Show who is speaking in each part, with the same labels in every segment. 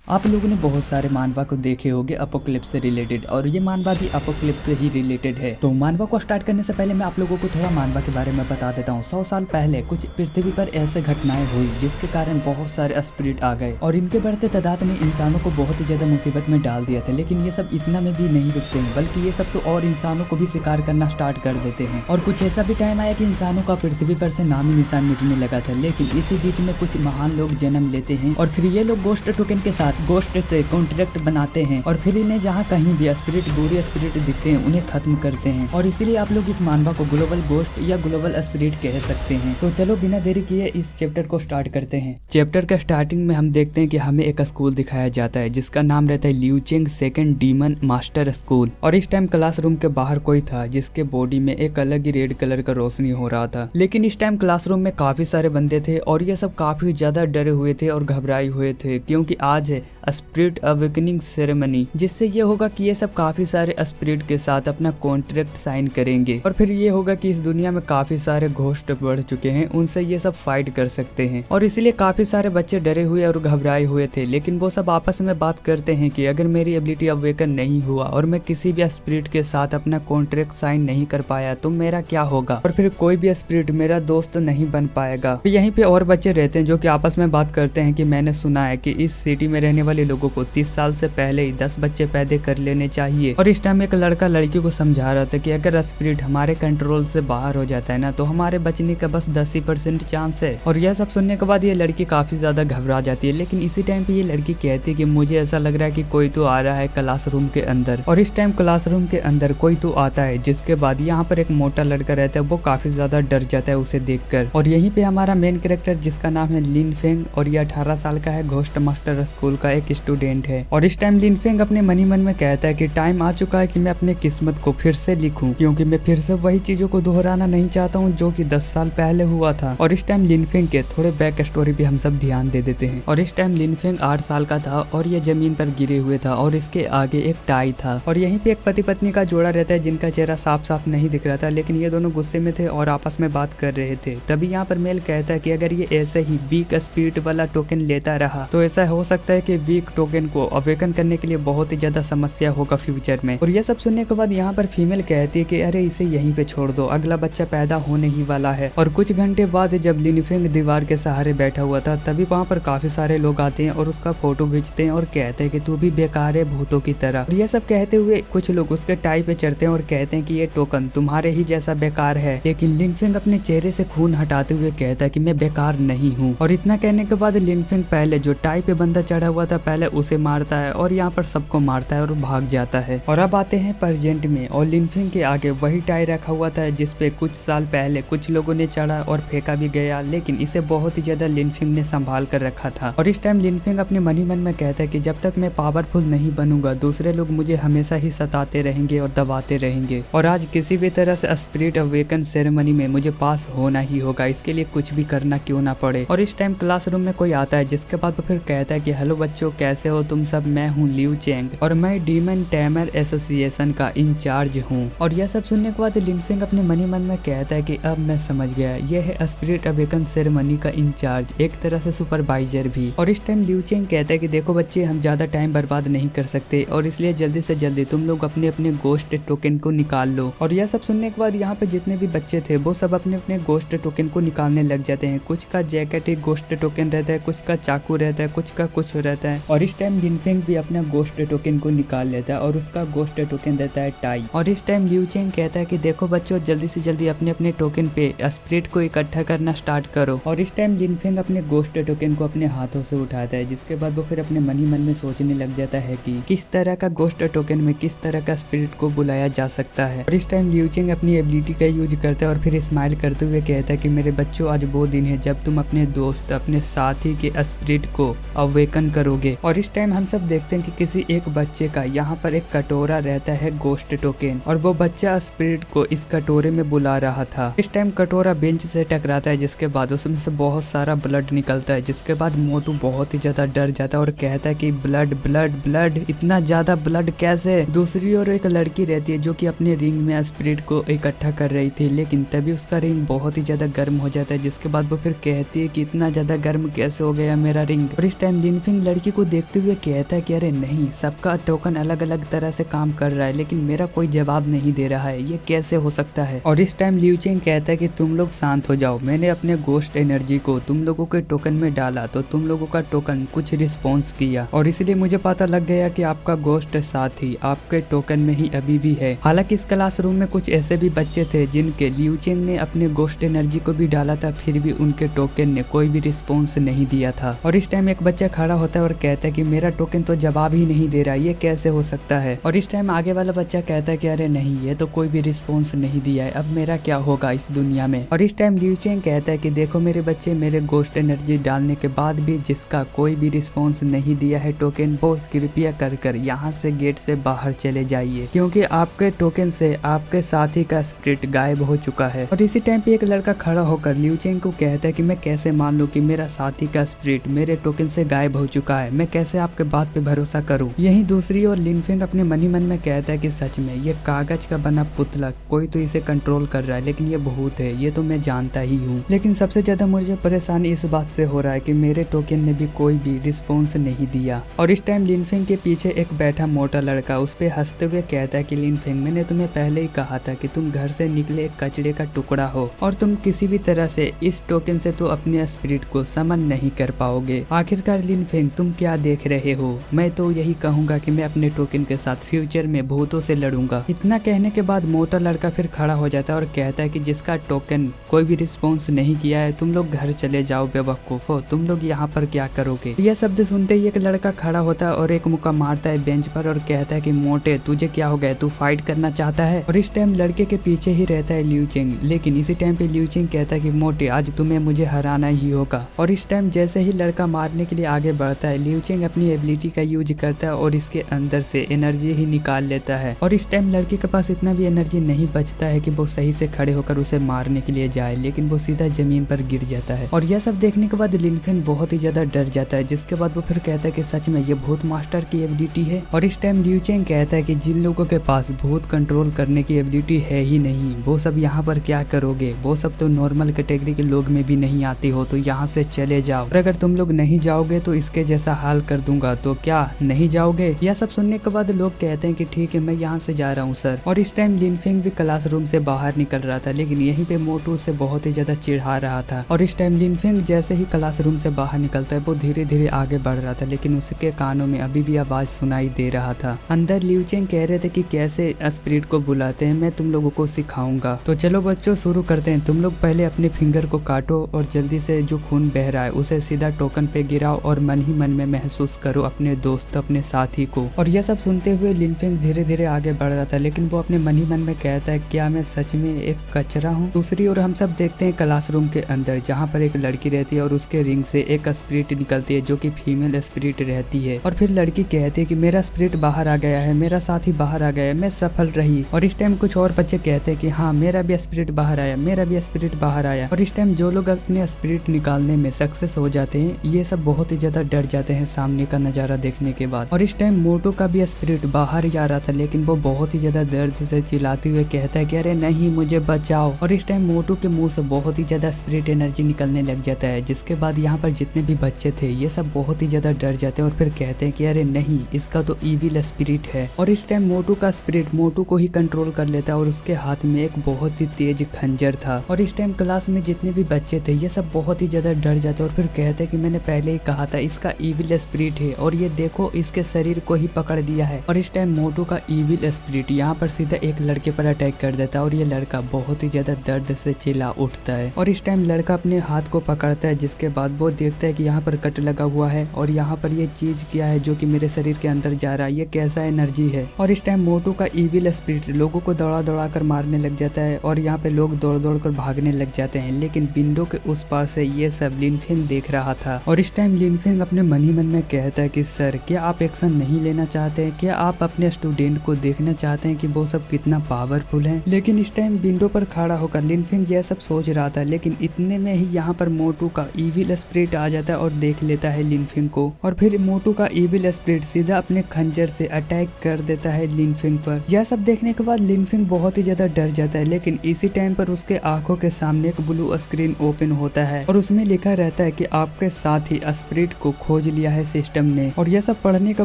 Speaker 1: आप लोगों ने बहुत सारे मानवा को देखे होंगे अपोकलिप्स से रिलेटेड, और ये मानवा भी अपोकलिप्स से ही रिलेटेड है। तो मानवा को स्टार्ट करने से पहले मैं आप लोगों को थोड़ा मानवा के बारे में बता देता हूँ। 100 साल पहले कुछ पृथ्वी पर ऐसे घटनाएं हुई जिसके कारण बहुत सारे स्पिरिट आ गए और इनके बढ़ते तादाद ने इंसानों को बहुत ही ज्यादा मुसीबत में डाल दिया था। लेकिन ये सब इतना में भी नहीं रुकते हैं, बल्कि ये सब तो और इंसानों को भी शिकार करना स्टार्ट कर देते हैं। और कुछ ऐसा भी टाइम आया कि इंसानों का पृथ्वी पर से नामी निशान मिटने लगा था। लेकिन इसी बीच में कुछ महान लोग जन्म लेते हैं और फिर ये लोग गोस्ट टोकन के साथ गोस्ट से कॉन्ट्रैक्ट बनाते हैं और फिर इन्हें जहाँ कहीं भी स्पिरिट बुरे स्पिरिट दिखते हैं उन्हें खत्म करते हैं। और इसीलिए आप लोग इस मानवा को ग्लोबल गोस्ट या ग्लोबल स्पिरिट कह सकते हैं। तो चलो बिना देरी किए इस चैप्टर को स्टार्ट करते हैं। चैप्टर का स्टार्टिंग में हम देखते हैं कि हमें एक स्कूल दिखाया जाता है जिसका नाम रहता है ल्यूचेंग सेकंड डीमन मास्टर स्कूल। और इस टाइम क्लासरूम के बाहर कोई था जिसके बॉडी में एक अलग ही रेड कलर का रोशनी हो रहा था। लेकिन इस टाइम क्लासरूम में काफी सारे बंदे थे और ये सब काफी ज्यादा डरे हुए थे और घबराए हुए थे, क्योंकि आज है स्पिरिट अवेकनिंग सेरेमनी, जिससे ये होगा कि ये सब काफी सारे स्पिरिट के साथ अपना कॉन्ट्रैक्ट साइन करेंगे। और फिर ये होगा कि इस दुनिया में काफी सारे घोस्ट बढ़ चुके हैं, उनसे ये सब फाइट कर सकते हैं। और इसलिए काफी सारे बच्चे डरे हुए और घबराए हुए थे। लेकिन वो सब आपस में बात करते हैं कि अगर मेरी एबिलिटी अवेकन नहीं हुआ और मैं किसी भी स्पिरिट के साथ अपना कॉन्ट्रैक्ट साइन नहीं कर पाया तो मेरा क्या होगा, और फिर कोई भी स्पिरिट मेरा दोस्त नहीं बन पाएगा। यहीं पे और बच्चे रहते हैं जो कि आपस में बात करते हैं कि मैंने सुना है कि इस सिटी में रहने वाले लोगों को 30 साल से पहले ही 10 बच्चे पैदा कर लेने चाहिए। और इस टाइम एक लड़का लड़की को समझा रहा था कि अगर स्पिरिट हमारे कंट्रोल से बाहर हो जाता है ना तो हमारे बचने का बस 10% चांस है। और यह सब सुनने के बाद ये लड़की काफी ज्यादा घबरा जाती है। लेकिन इसी टाइम पे ये लड़की कहती है कि मुझे ऐसा लग रहा है कि कोई तो आ रहा है क्लासरूम के अंदर। और इस टाइम क्लासरूम के अंदर कोई तो आता है, जिसके बाद यहाँ पर एक मोटा लड़का रहता है, वो काफी ज्यादा डर जाता है उसे देखकर। और यहीं पे हमारा मेन कैरेक्टर जिसका नाम है लिन फेंग, और ये 18 साल का है, घोस्ट मास्टर स्कूल का एक स्टूडेंट है। और इस टाइम लिन फेंग अपने मन ही मन में कहता है कि टाइम आ चुका है कि मैं अपने किस्मत को फिर से लिखूं, क्योंकि मैं फिर से वही चीजों को दोहराना नहीं चाहता हूँ जो कि 10 साल पहले हुआ था। और इस टाइम लिन फेंग के थोड़े बैक स्टोरी पे हम सब ध्यान दे देते हैं। और इस टाइम लिन फेंग 8 साल का था और ये जमीन पर गिरे हुए था और इसके आगे एक टाई था। और यहीं पे एक पति पत्नी का जोड़ा रहता है जिनका चेहरा साफ साफ नहीं दिख रहा था, लेकिन ये दोनों गुस्से में थे और आपस में बात कर रहे थे। तभी यहाँ पर मेल कहता है कि अगर ये ऐसे ही वीक स्पिरिट वाला टोकन लेता रहा तो ऐसा हो सकता है कि वीक टोकन को अवेकन करने के लिए बहुत ही ज्यादा समस्या होगा फ्यूचर में। और ये सब सुनने के बाद यहाँ पर फीमेल कहती है कि अरे इसे यहीं पे छोड़ दो, अगला बच्चा पैदा होने ही वाला है। और कुछ घंटे बाद जब लिनफेंग दीवार के सहारे बैठा हुआ था तभी वहाँ पर काफी सारे लोग आते हैं और उसका फोटो खींचते हैं और कहते हैं कि तू भी बेकार है भूतों की तरह। और ये सब कहते हुए कुछ लोग उसके टाई पे चढ़ते हैं और कहते हैं कि ये टोकन तुम्हारे ही जैसा बेकार है। लेकिन लिनफेंग अपने चेहरे से खून हटाते हुए कहता है कि मैं बेकार नहीं हूँ। और इतना कहने के बाद लिनफेंग पहले जो टाई पे बंदा चढ़ा हुआ था पहले उसे मारता है और यहाँ पर सबको मारता है और भाग जाता है। और अब आते हैं प्रेजेंट में, और लिनफेंग के आगे वही टाई रखा हुआ था जिसपे कुछ साल पहले कुछ लोगों ने चढ़ा और फेंका भी गया, लेकिन इसे बहुत ही ज्यादा लिनफेंग ने संभाल कर रखा था। और इस टाइम लिनफेंग अपने मन ही मन में कहता है कि जब तक मैं पावरफुल नहीं बनूंगा दूसरे लोग मुझे हमेशा ही सताते रहेंगे और दबाते रहेंगे। और आज किसी भी तरह से स्पिरिट अवेकन सेरेमनी में मुझे पास होना ही होगा, इसके लिए कुछ भी करना क्यों ना पड़े। और इस टाइम क्लासरूम में कोई आता है जिसके बाद वो फिर कहता है कि हेलो बच्चों कैसे हो तुम सब, मैं हूँ लियू चेंग और मैं डीमन टैमर एसोसिएशन का इंचार्ज हूँ। और यह सब सुनने के बाद लिनफेंग अपने मन ही मन में कहता है कि अब मैं समझ गया, यह है स्पिरिट अवेकन सेरेमनी का इंचार्ज, एक तरह से सुपरवाइजर भी। और इस टाइम लियू चेंग कहता है कि देखो बच्चे हम ज्यादा टाइम बर्बाद नहीं कर सकते और इसलिए जल्दी से जल्दी तुम लोग अपने अपने गोस्ट टोकन को निकाल लो। और यह सब सुनने के बाद यहाँ पे जितने भी बच्चे थे वो सब अपने अपने गोस्ट टोकन को निकालने लग जाते हैं। कुछ का जैकेट एक गोस्ट टोकन रहता है, कुछ का चाकू रहता है, कुछ का कुछ रहता है। और इस टाइम लिनफेंग भी अपना गोस्ट टोकन को निकाल लेता है और उसका गोस्ट टोकन रहता है टाई। और इस टाइम लियू चेंग कहता है कि देखो बच्चों जल्दी से जल्दी अपने अपने टोकन पे स्पिरिट को इकट्ठा करना स्टार्ट करो। और इस टाइम लिनफेंग अपने गोस्ट टोकन को अपने हाथों से उठाता है, जिसके बाद वो फिर अपने मन ही मन में सोचने लग जाता है कि किस तरह का गोस्ट टोकन में किस तरह का स्पिरिट को बुलाया जा सकता है। और इस टाइम लियू चेंग अपनी एबिलिटी का यूज करता है और फिर स्माइल करते हुए कहता है कि मेरे बच्चों आज वो दिन है जब तुम अपने दोस्त अपने साथी के स्पिरिट को अवेकन करोगे। और इस टाइम हम सब देखते हैं कि किसी एक बच्चे का यहाँ पर एक कटोरा रहता है गोस्ट टोकन और वो बच्चा स्पिरिट को इस कटोरे में बुला रहा था। इस टाइम कटोरा बेंच से टकराता है जिसके बाद उसमें से बहुत सारा ब्लड निकलता है, जिसके बाद मोटू बहुत ही ज्यादा डर जाता है और कहता है कि ब्लड ब्लड ब्लड, इतना ज्यादा ब्लड कैसे। दूसरी ओर एक लड़की रहती है जो कि अपने रिंग में स्पिरिट को इकट्ठा कर रही थी, लेकिन तभी उसका रिंग बहुत ही ज्यादा गर्म हो जाता है, जिसके बाद वो फिर कहती है कि इतना ज्यादा गर्म कैसे हो गया मेरा रिंग। और इस टाइम लिनफेंग लड़की को देखते हुए कहता है कि अरे नहीं, सबका टोकन अलग अलग तरह से काम कर रहा है लेकिन मेरा कोई जवाब नहीं दे रहा है, ये कैसे हो सकता है। और इस टाइम लियू चेंग कहता है कि तुम लोग शांत हो जाओ, मैंने अपने गोस्ट एनर्जी को तुम लोगों के टोकन में डाला तो तुम लोगों का टोकन कुछ रिस्पॉन्स किया और इसलिए मुझे पता लग गया कि आपका गोस्ट साथी आपके टोकन में ही अभी भी है। हालांकि इस क्लासरूम में कुछ ऐसे भी बच्चे थे जिनके लियू चेंग ने अपने गोस्ट एनर्जी को भी डाला था, फिर भी उनके टोकन ने कोई भी रिस्पॉन्स नहीं दिया था। और इस टाइम एक बच्चा खड़ा होता है और कहता है कि मेरा टोकन तो जवाब ही नहीं दे रहा, ये कैसे हो सकता है। और इस टाइम आगे वाला बच्चा कहता है कि अरे नहीं, ये तो कोई भी रिस्पॉन्स नहीं दिया है, अब मेरा क्या होगा इस दुनिया में। और इस टाइम लियू चेंग कहता है कि देखो मेरे बच्चे, मेरे गोस्ट एनर्जी डालने के बाद भी जिसका कोई भी रिस्पॉन्स नहीं दिया है टोकन, वो कृपया कर यहाँ से गेट से बाहर चले जाइए, क्योंकि आपके टोकन से आपके साथी का स्पिरिट गायब हो चुका है। और इसी टाइम पे एक लड़का खड़ा होकर लियू चेंग को कहता है कि मैं कैसे मान लूं कि मेरा साथी का स्पिरिट मेरे टोकन से गायब हो चुका है, मैं कैसे आपके बात पे भरोसा करूं। यहीं दूसरी ओर लिन फेंग अपने मन ही मन में कहता है कि सच में ये कागज का बना पुतला, कोई तो इसे कंट्रोल कर रहा है, लेकिन ये भूत है, ये तो मैं जानता ही हूँ। लेकिन सबसे ज्यादा मुझे परेशानी इस बात से हो रहा है कि मेरे टोकन ने भी कोई भी रिस्पॉन्स नहीं दिया। और इस टाइम लिन फेंग के पीछे एक बैठा मोटा लड़का उस पे हंसते हुए कहता है कि लिन फेंग, मैंने तुम्हें पहले ही कहा था कि तुम घर से निकले एक कचड़े का टुकड़ा हो और तुम किसी भी तरह से इस टोकन से तो अपने स्पिरिट को समन नहीं कर पाओगे। आखिरकार लिन फेंग, तुम क्या देख रहे हो? मैं तो यही कहूंगा कि मैं अपने टोकन के साथ फ्यूचर में भूतों से लड़ूंगा। इतना कहने के बाद मोटा लड़का फिर खड़ा हो जाता है और कहता है कि जिसका टोकन कोई भी रिस्पॉन्स नहीं किया है, तुम लोग घर चले जाओ बेवकूफो, तुम लोग यहाँ पर क्या करोगे। यह शब्द सुनते ही एक लड़का खड़ा होता है और एक मुक्का मारता है बेंच पर और कहता है कि मोटे, तुझे क्या हो गया, तू फाइट करना चाहता है। और इस टाइम लड़के के पीछे ही रहता है लियू चेंग, लेकिन इसी टाइम पे लियू चेंग कहता है कि मोटे, आज तुम्हें मुझे हराना ही होगा। और इस टाइम जैसे ही लड़का मारने के लिए आगे बढ़ता है, लियू चेंग अपनी एबिलिटी का यूज करता है और इसके अंदर से एनर्जी ही निकाल लेता है। और इस टाइम लड़के के पास इतना भी एनर्जी नहीं बचता है कि वो सही से खड़े होकर उसे मारने के लिए जाए, लेकिन वो सीधा जमीन पर गिर जाता है। और यह सब देखने के बाद लिन फेंग बहुत ही ज्यादा डर जाता है, जिसके बाद वो फिर कहता है कि सच में ये भूत मास्टर की एबिलिटी है। और इस टाइम लियू चेंग कहता है कि जिन लोगों के पास भूत कंट्रोल करने की एबिलिटी है ही नहीं, वो सब यहाँ पर क्या करोगे, वो सब तो नॉर्मल कैटेगरी के लोग में भी नहीं आते हो, तो यहाँ से चले जाओ। और अगर तुम लोग नहीं जाओगे तो इसके जैसा हाल कर दूंगा, तो क्या नहीं जाओगे। यह सब सुनने के बाद लोग कहते हैं कि ठीक है, मैं यहाँ से जा रहा हूँ सर। और इस टाइम लिन फेंग भी क्लासरूम से बाहर निकल रहा था, लेकिन यहीं पे मोटू से बहुत ही ज्यादा चिढ़ा रहा था। और इस टाइम लिन फेंग जैसे ही क्लासरूम से बाहर निकलता है, वो धीरे धीरे आगे बढ़ रहा था, लेकिन उसके कानों में अभी भी आवाज सुनाई दे रहा था। अंदर लियू चेंग कह रहे थे कि कैसे स्पिरिट को बुलाते हैं, मैं तुम लोगों को सिखाऊंगा। तो चलो बच्चों, शुरू करते हैं। तुम लोग पहले अपने फिंगर को काटो और जल्दी से जो खून बह रहा है उसे सीधा टोकन पे गिराओ और मन ही मन में महसूस करो अपने दोस्त, अपने साथी को। और यह सब सुनते हुए लिन फेंग धीरे धीरे आगे बढ़ रहा था, लेकिन वो अपने मन ही मन में कहता है, क्या मैं सच में एक कचरा हूँ। दूसरी ओर हम सब देखते हैं क्लासरूम के अंदर, जहाँ पर एक लड़की रहती है और उसके रिंग से एक स्पिरिट निकलती है जो कि फीमेल स्पिरिट रहती है। और फिर लड़की कहती है कि मेरा स्पिरिट बाहर आ गया है, मेरा साथी बाहर आ गया है, मैं सफल रही। और इस टाइम कुछ और बच्चे कहते हैं कि हाँ, मेरा भी स्पिरिट बाहर आया, मेरा भी स्पिरिट बाहर आया। और इस टाइम जो लोग अपने स्पिरिट निकालने में सक्सेस हो जाते हैं, ये सब बहुत ही ज्यादा डर जाते हैं सामने का नजारा देखने के बाद। और इस टाइम मोटू का भी स्पिरिट बाहर जा रहा था, लेकिन वो बहुत ही ज्यादा दर्द से चिल्लाते हुए कहता है कि अरे नहीं, मुझे बचाओ। और इस टाइम मोटू के मुंह से बहुत ही ज्यादा स्पिरिट एनर्जी निकलने लग जाता है, जिसके बाद यहाँ पर जितने भी बच्चे थे ये सब बहुत ही ज्यादा डर जाते हैं और फिर कहते हैं कि अरे नहीं, इसका तो ईविल स्पिरिट है। और इस टाइम मोटू का स्पिरिट मोटू को ही कंट्रोल कर लेता है और उसके हाथ में एक बहुत ही तेज खंजर था। और इस टाइम क्लास में जितने भी बच्चे थे ये सब बहुत ही ज्यादा डर जाते और फिर कहते हैं कि मैंने पहले ही कहा था इसका ईविल स्पिरिट है, और ये देखो इसके शरीर को ही पकड़ लिया है। और इस टाइम मोटू का ईविल स्पिरिट यहाँ पर सीधा एक लड़के पर अटैक कर देता है और ये लड़का बहुत ही ज्यादा दर्द से चिल्ला उठता है। और इस टाइम लड़का अपने हाथ को पकड़ता है, जिसके बाद वो देखता है कि यहाँ पर कट लगा हुआ है और यहाँ पर ये चीज क्या है जो कि मेरे शरीर के अंदर जा रहा है, ये कैसा एनर्जी है। और इस टाइम मोटू का ईविल स्पिरिट लोगों को दौड़ा दौड़ा कर मारने लग जाता है और यहाँ पे लोग दौड़ दौड़ कर भागने लग जाते हैं, लेकिन विंडो के उस पार से ये सब लिन फेंग देख रहा था। और इस टाइम लिन फेंग अपने मन ही मन में कहता है कि सर, क्या आप एक्शन नहीं लेना चाहते हैं? क्या आप अपने स्टूडेंट को देखना चाहते हैं कि वो सब कितना पावरफुल है? लेकिन इस टाइम विंडो पर खड़ा होकर लिन फेंग यह सब सोच रहा था, लेकिन इतने में ही यहाँ पर मोटू का ईविल स्पिरिट आ जाता है और देख लेता है लिन फेंग को। और फिर मोटू का ईविल स्पिरिट सीधा अपने खंजर से अटैक कर देता है लिन फेंग पर। यह सब देखने के बाद लिन फेंग बहुत ही ज्यादा डर जाता है, लेकिन इसी टाइम पर उसके आंखों के सामने एक ब्लू स्क्रीन ओपन होता है और उसमें लिखा रहता है कि आपके साथी स्पिरिट को खोज लिया है सिस्टम ने। और यह सब पढ़ने के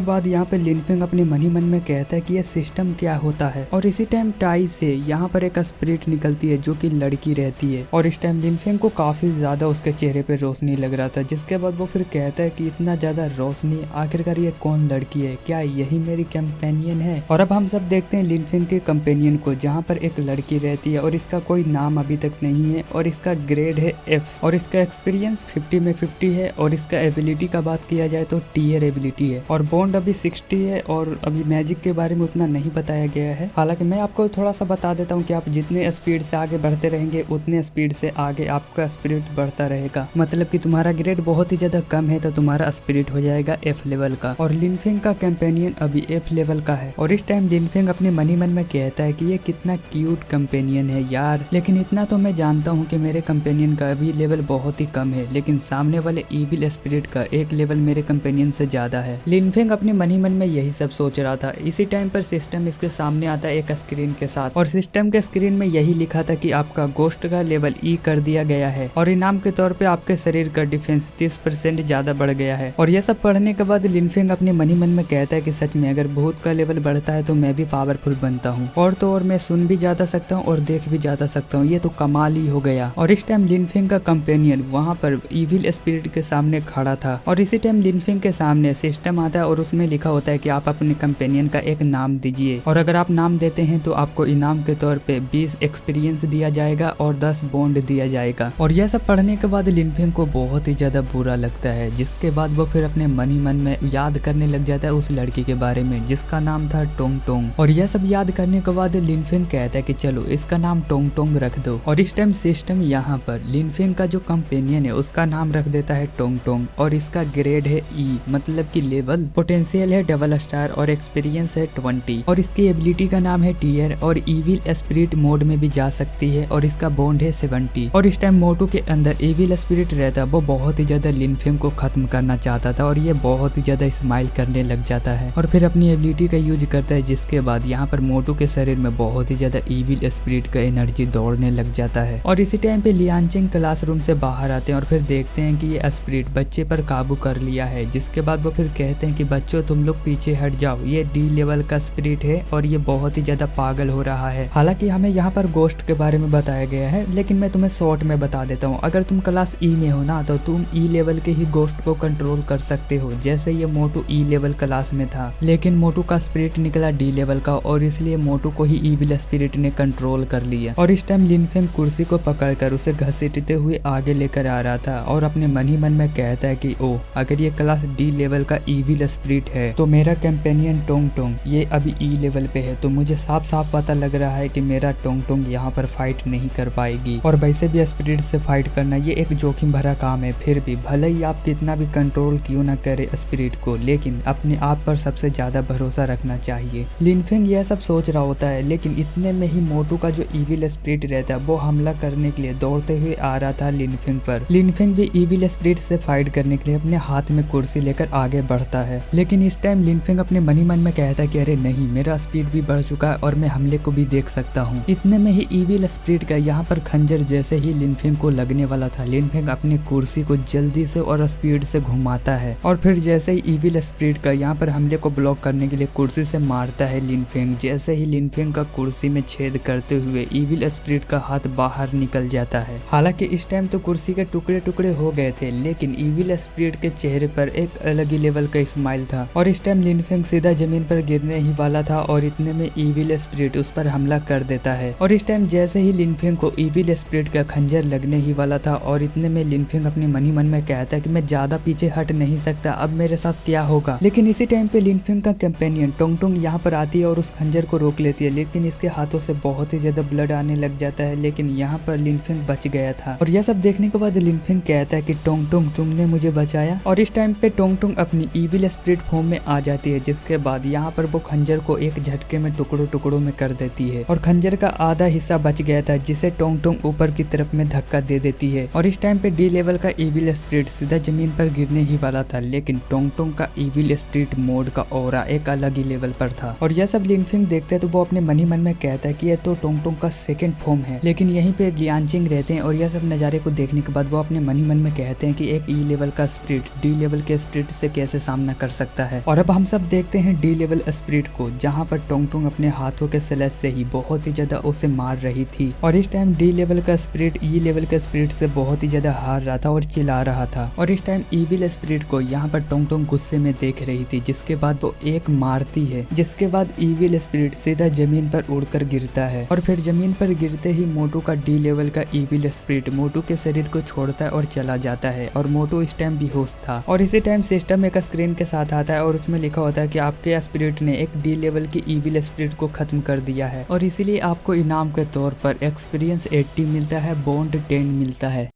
Speaker 1: बाद यहाँ पे लिनफेंग अपने मन ही मन में कहता है कि यह सिस्टम क्या होता है। और इसी टाइम टाई से यहाँ पर एक स्पिरिट निकलती है जो कि लड़की रहती है। और इस टाइम लिनफेंग को काफी ज्यादा उसके चेहरे पे रोशनी लग रहा था, जिसके बाद वो फिर कहता है कि इतना ज्यादा रोशनी, आखिरकार ये कौन लड़की है, क्या यही मेरी कंपेनियन है। और अब हम सब देखते हैं लिनफेंग के कंपेनियन को, जहाँ पर एक लड़की रहती है और इसका कोई नाम अभी तक नहीं है और इसका ग्रेड है F और इसका एक्सपीरियंस 50 में 50 है। और इसका एबिलिटी का बात किया जाए तो टीयर एबिलिटी है और बॉन्ड अभी 60 है। और अभी मैजिक के बारे में उतना नहीं बताया गया है। हालांकि मैं आपको थोड़ा सा बता देता हूँ कि आप जितने स्पीड से आगे बढ़ते रहेंगे उतने स्पीड से आगे आपका स्पिरिट बढ़ता रहेगा। मतलब कि तुम्हारा ग्रेड बहुत ही ज्यादा कम है तो तुम्हारा स्पिरिट हो जाएगा F लेवल का। और लिनफेंग का कंपेनियन अभी F लेवल का है। और इस टाइम लिनफेंग अपने मन ही मन में कहता है कि ये कितना क्यूट कंपेनियन है यार, लेकिन इतना तो मैं जानता हूँ कि मेरे कंपेनियन का अभी लेवल बहुत ही कम है, लेकिन सामने वाले इविल स्पिरिट का एक लेवल मेरे कंपेनियन से ज्यादा है। लिनफेंग अपने मन ही मन में यही सब सोच रहा था। इसी टाइम पर सिस्टम इसके सामने आता है एक स्क्रीन के साथ और सिस्टम के स्क्रीन में यही लिखा था कि आपका गोस्ट का लेवल E कर दिया गया है और इनाम के तौर पे आपके शरीर का डिफेंस 30% ज्यादा बढ़ गया है। और यह सब पढ़ने के बाद लिनफेंग अपने मन ही मन में कहता है कि सच में अगर भूत का लेवल बढ़ता है तो मैं भी पावरफुल बनता हूँ, और तो और मैं सुन भी ज्यादा सकता हूँ और देख भी ज्यादा सकता हूँ, ये तो कमाल ही हो गया। और इस टाइम लिनफेंग का कंपेनियन वहाँ पर इविल स्पिरिट के सामने खड़ा था और इसी टाइम लिनफेंग के सामने सिस्टम आता है और उसमें लिखा होता है कि आप अपने कंपेनियन का एक नाम दीजिए और अगर आप नाम देते हैं तो आपको इनाम के तौर पे 20 एक्सपीरियंस दिया जाएगा और 10 बॉन्ड दिया जाएगा। और यह सब पढ़ने के बाद लिनफेंग को बहुत ही ज्यादा बुरा लगता है, जिसके बाद वो फिर अपने मन ही मन में याद करने लग जाता है उस लड़की के बारे में जिसका नाम था टोंग टोंग। और यह सब याद करने के बाद लिनफेंग कहता है कि चलो इसका नाम टोंग टोंग रख दो। और इस टाइम सिस्टम यहाँ पर लिनफेंग का जो कंपेनियन है उसका नाम रख देता है टोंग टोंग और इसका ग्रेड है E, मतलब कि लेवल, पोटेंशियल है डबल स्टार और एक्सपीरियंस है 20 और इसकी एबिलिटी का नाम है टीयर और इविल स्पिरिट मोड में भी जा सकती है और इसका बॉन्ड है 70। और इस टाइम मोटू के अंदर इविल स्पिरिट रहता है, वो बहुत ही ज्यादा लिनफेंग को खत्म करना चाहता था और ये बहुत ही ज्यादा स्माइल करने लग जाता है और फिर अपनी एबिलिटी का यूज करता है, जिसके बाद यहाँ पर मोटू के शरीर में बहुत ही ज्यादा इविल स्पिरिट का एनर्जी दौड़ने लग जाता है। और इसी टाइम पे लियांचिंग क्लासरूम से बाहर आते हैं और फिर देखते हैं कि ये स्पिरिट बच्चे पर काबू कर लिया है, जिसके बाद वो फिर कहते हैं कि बच्चों तुम लोग पीछे हट जाओ, ये D लेवल का स्पिरिट है और ये बहुत ही ज्यादा पागल हो रहा है। हालांकि हमें यहाँ पर गोस्ट के बारे में बताया गया है, लेकिन मैं तुम्हें शॉर्ट में बता देता हूँ। अगर तुम क्लास E में हो ना तो तुम E लेवल के ही गोस्ट को कंट्रोल कर सकते हो, जैसे ये मोटू E लेवल क्लास में था, लेकिन मोटू का स्पिरिट निकला D लेवल का और इसलिए मोटू को ही इविल स्पिरिट ने कंट्रोल कर लिया। और इस टाइम लिनफेंग कुर्सी को पकड़कर उसे घसीटते हुए आगे लेकर आ रहा था और अपने मन ही मन में कहता है कि ओ अगर ये क्लास D लेवल का इविल स्पिरिट है तो मेरा कंपेनियन टोंग टोंग ये अभी E लेवल पे है, तो मुझे साफ साफ पता लग रहा है कि मेरा टोंग टोंग यहाँ पर फाइट नहीं कर पाएगी। और वैसे भी स्पिरिट से फाइट करना ये एक जोखिम भरा काम है, फिर भी भले ही आप कितना भी कंट्रोल क्यों ना करे स्पिरिट को, लेकिन अपने आप पर सबसे ज्यादा भरोसा रखना चाहिए। लिनफेंग यह सब सोच रहा होता है, लेकिन इतने में ही मोटू का जो इविल स्पिरिट रहता है वो हमला करने के लिए दौड़ते हुए आ रहा था लिनफेंग पर। लिनफेंग भी इविल स्पिरिट से फाइट करने के लिए अपने हाथ में कुर्सी लेकर आगे बढ़ता है, लेकिन इस टाइम लिनफेंग अपने मन ही मन में कहता है कि अरे नहीं, मेरा स्पीड भी बढ़ चुका है और मैं हमले को भी देख सकता हूँ। इतने में ही इविल स्पिरिट का यहाँ पर खंजर जैसे ही लिनफेंग को लगने वाला था, लिनफेंग अपनी कुर्सी को जल्दी से और स्पीड से घुमाता है और फिर जैसे ही इविल स्पिरिट का यहाँ पर हमले को ब्लॉक करने के लिए कुर्सी से मारता है लिनफेंग। जैसे ही लिनफेंग का कुर्सी में छेद करते हुए इविल स्पिरिट का हाथ बाहर निकल जाता है। हालांकि इस टाइम तो कुर्सी के टुकड़े टुकड़े हो गए थे, लेकिन इविल स्पिरिट के चेहरे पर एक अलग ही लेवल का स्माइल था और इस टाइम लिनफेंग सीधा जमीन पर गिरने ही वाला था और इतने में इविल स्पिरिट उस पर हमला कर देता है। और इस टाइम जैसे ही लिनफेंग को इविल स्पिरिट का खंजर लगने ही वाला था और इतने में लिनफेंग अपने मन ही मन में कहता है कि मैं ज्यादा पीछे हट नहीं सकता, अब मेरे साथ क्या होगा। लेकिन इसी टाइम पे लिनफेंग का कंपेनियन टोंग टोंग यहाँ पर आती है और उस खंजर को रोक लेती है, लेकिन इसके हाथों से बहुत ही ज्यादा ब्लड आने लग जाता है, लेकिन यहाँ पर लिनफेंग बच गया था। और यह सब देखने के बाद लिनफेंग कहता है कि टोंग टोंग तुमने मुझे बचाया। और इस टाइम पे टोंग टोंग अपनी इविल स्पिरिट फॉर्म में आ जाती है, जिसके बाद यहाँ पर वो खंजर को एक झटके में टुकड़ों टुकड़ों में कर देती है और खंजर का आधा हिस्सा बच गया था, जिसे टोंग टोंग ऊपर की तरफ में धक्का दे देती है। और इस टाइम पे D लेवल का इविल स्पिरिट सीधा जमीन पर गिरने ही वाला था, लेकिन टोंग टोंग का इविल स्पिरिट मोड का ऑरा एक अलग ही लेवल पर था। और यह सब लिनफेंग देखते हैं तो वो अपने मन ही मन में कहता है कि यह तो टोंग टोंग का सेकंड फॉर्म है। लेकिन यहीं पे लियांचिंग रहते हैं और यह सब नज़ारे को देखने के बाद वो अपने मन ही मन में कहते हैं कि एक E लेवल का स्पिरिट डी लेवल के स्पिरिट से कैसे सामना कर सकता है। और अब हम सब देखते हैं डी लेवल स्पिरिट को, जहाँ पर टोंग टोंग अपने हाथों के स्लेश से ही बहुत ही ज्यादा उसे मार रही थी। और इस टाइम डी लेवल का स्पिरिट ई लेवल के स्पिरिट से बहुत ही ज्यादा हार रहा था और चिल्ला रहा था। और इस टाइम ईविल स्पिरिट को यहाँ पर टोंग टोंग गुस्से में देख रही थी, जिसके बाद वो एक मारती है, जिसके बाद ईविल स्पिरिट सीधा जमीन पर उड़कर गिरता है। और फिर जमीन पर गिरते ही मोटू का डी लेवल का ईविल स्पिरिट मोटू के शरीर को छोड़ता है और चला जाता है। और मोटू इस टाइम बेहोश था। और इसी टाइम सिस्टम एक स्क्रीन के साथ आता है और उसमें लिखा होता है कि आपके स्पिरिट ने एक डी लेवल की ईविल स्पिरिट को खत्म कर दिया है और इसीलिए आपको इनाम के तौर पर एक्सपीरियंस 80 मिलता है, बॉन्ड 10 मिलता है।